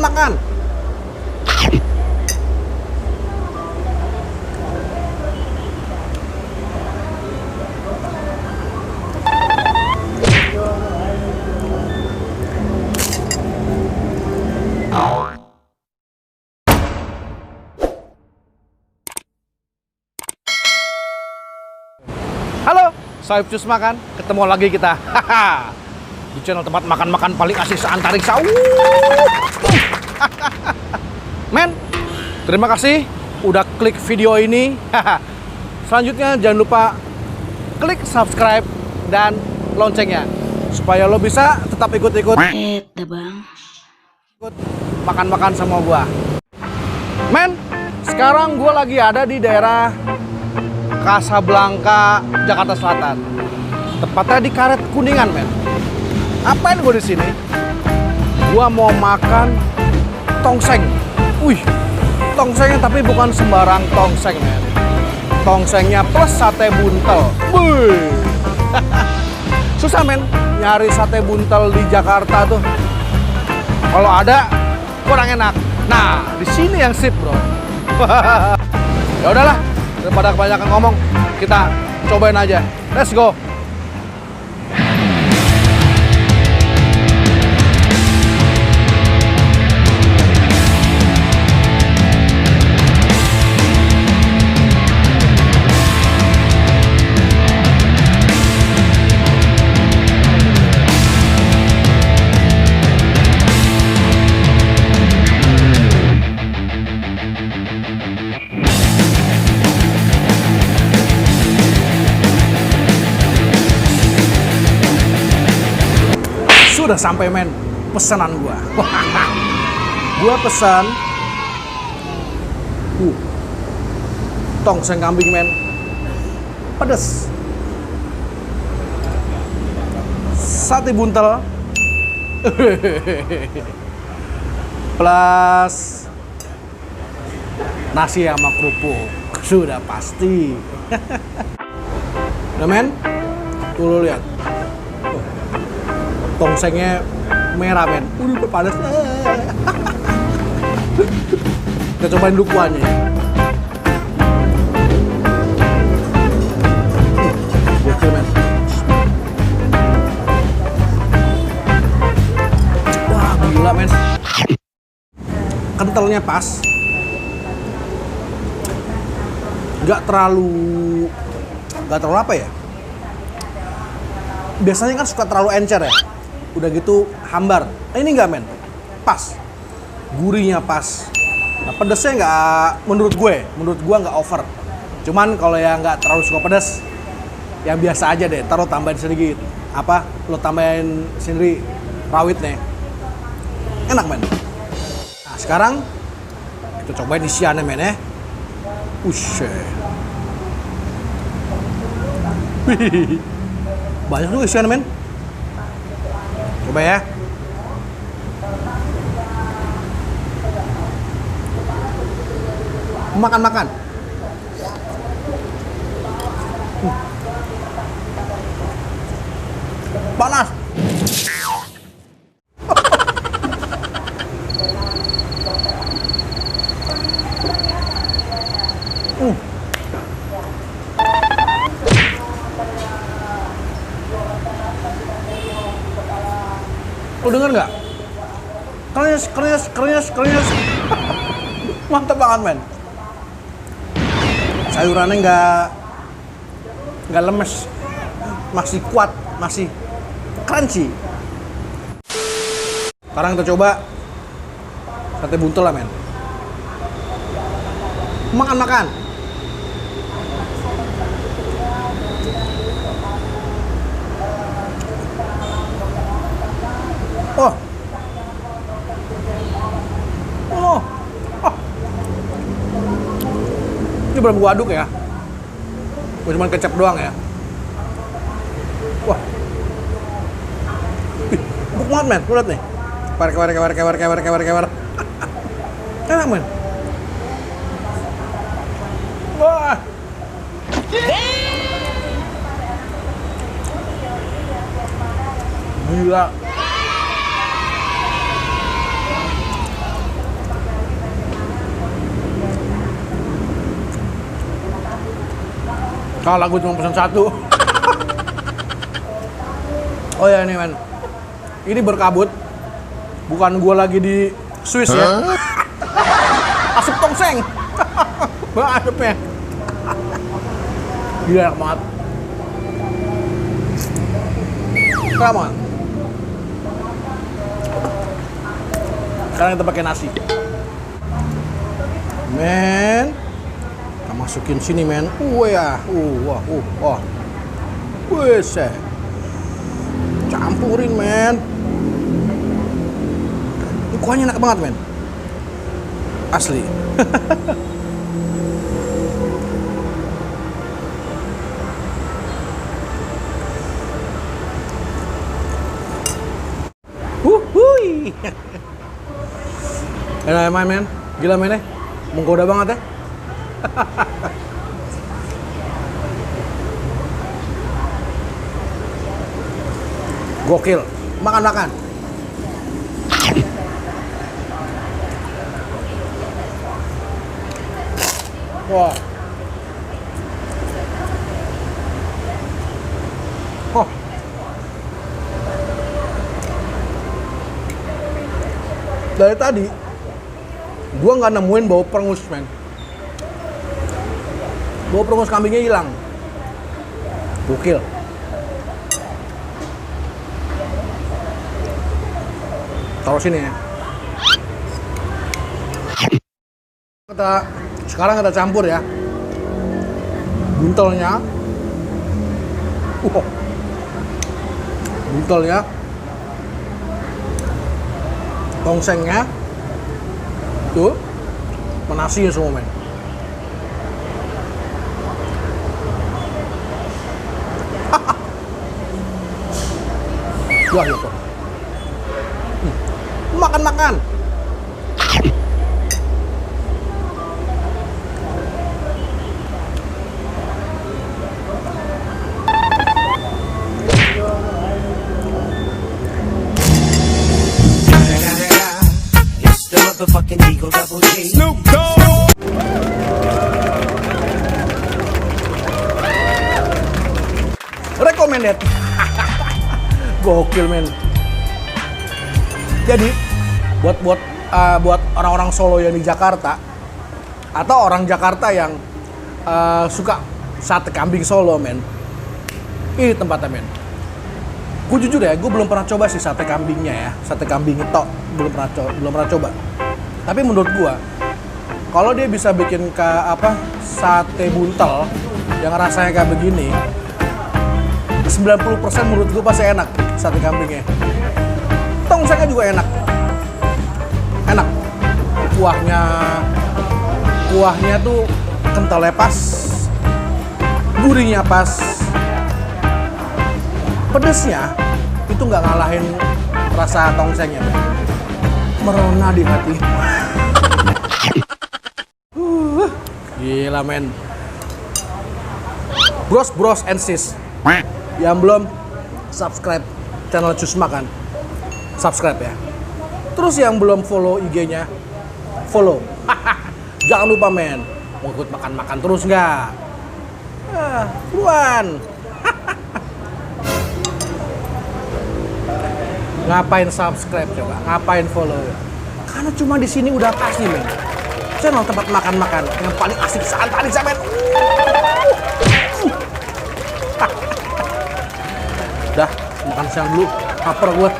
makan. Halo, saya Cus Makan. Ketemu lagi kita. Di channel tempat makan-makan paling asik se-antariksa. Men, terima kasih udah klik video ini. Selanjutnya jangan lupa klik subscribe dan loncengnya supaya lo bisa tetap ikut makan-makan sama gua. Men, sekarang gua lagi ada di daerah Kasablanka, Jakarta Selatan. Tepatnya di Karet Kuningan, men. Apain gue di sini? Gua mau makan tongseng. Wih, tongsengnya tapi bukan sembarang tongseng, men. Tongsengnya plus sate buntel. Wih. Susah, men, nyari sate buntel di Jakarta tuh. Kalau ada, kurang enak. Nah, di sini yang sip, bro. Ya udahlah. Daripada kebanyakan ngomong, kita cobain aja. Let's go. Sudah sampai, men, pesanan gua. Gua pesan tongseng kambing, men, pedes, sate buntel plus nasi sama kerupuk. Sudah pasti. Nah, men, tuh lo lihat. Tongsengnya merah, men. Udah panas. Kita cobain dulu kuahnya ya. Gokil, men. Wah, gila, men. Kentalnya pas. Gak terlalu apa ya? Biasanya kan suka terlalu encer ya. Udah gitu hambar. Nah, ini enggak, men. Pas. Gurihnya pas. Nah, pedesnya nggak, menurut gue nggak over. Cuman kalau yang nggak terlalu suka pedas, yang biasa aja deh. Taruh tambahin sedikit. Apa? Lo tambahin sendiri rawit nih. Enak, men. Nah, sekarang kita cobain isiannya, men, ya. Banyak juga isiannya, men. Coba ya. Makan. Panas. Lo denger nggak? Krenyes. Mantap banget, men. Sayurannya nggak lemes, masih kuat, masih crunchy. Sekarang kita coba sate buntel lah, men. Makan. Oh. Ini belum gua aduk ya. Gua cuma kecap doang ya. Wah. Empuk banget, men. Lu lihat nih. Kewer. Enak, men. Wah. Gila. Kalau gue cuma pesan satu. Oh ya ini men, ini berkabut. Bukan gue lagi di Swiss ya. Asap tongseng. Bang asapnya. Gila enak banget. Come on. Sekarang kita pakai nasi. Men, kita masukin sini men. Ya, wah. Wes, campurin men. Ini kuahnya enak banget men. Asli. Wuhui. Enak main men, gila men menggoda banget ya. Gokil, makan. Wah. Oh. Dari tadi gua nggak nemuin bau perengus men. Bau perengus kambingnya hilang. Gokil. Taruh sini ya. Sekarang kita campur ya. Buntelnya. Buntelnya. Tongsengnya. Tuh. Nasinya semua men. Wah gitu. Makan. Snoop Dogg. Recommended. Gokil men. Jadi buat orang-orang Solo yang di Jakarta atau orang Jakarta yang suka sate kambing Solo men, ini tempatnya men. Gue jujur ya, gue belum pernah coba sih sate kambingnya ya, sate kambing itu belum pernah coba. Tapi menurut gue, kalau dia bisa bikin sate buntel yang rasanya kayak begini, 90% menurut gue pasti enak sate kambingnya. Tongsengnya juga enak. Kuahnya tuh kentalnya pas, gurihnya pas, pedesnya itu nggak ngalahin rasa tongsengnya. Merona di hati. Gila men. Bros and sis yang belum subscribe channel Cus Makan, subscribe ya. Terus yang belum follow IG-nya, follow. Jangan lupa men, mau ikut makan terus nggak? Buruan. Ngapain subscribe coba? Ngapain follow? Karena cuma di sini udah pasti men. Channel tempat makan yang paling asik se-Antariksa men. Dah, makan siang dulu. Lapar gue.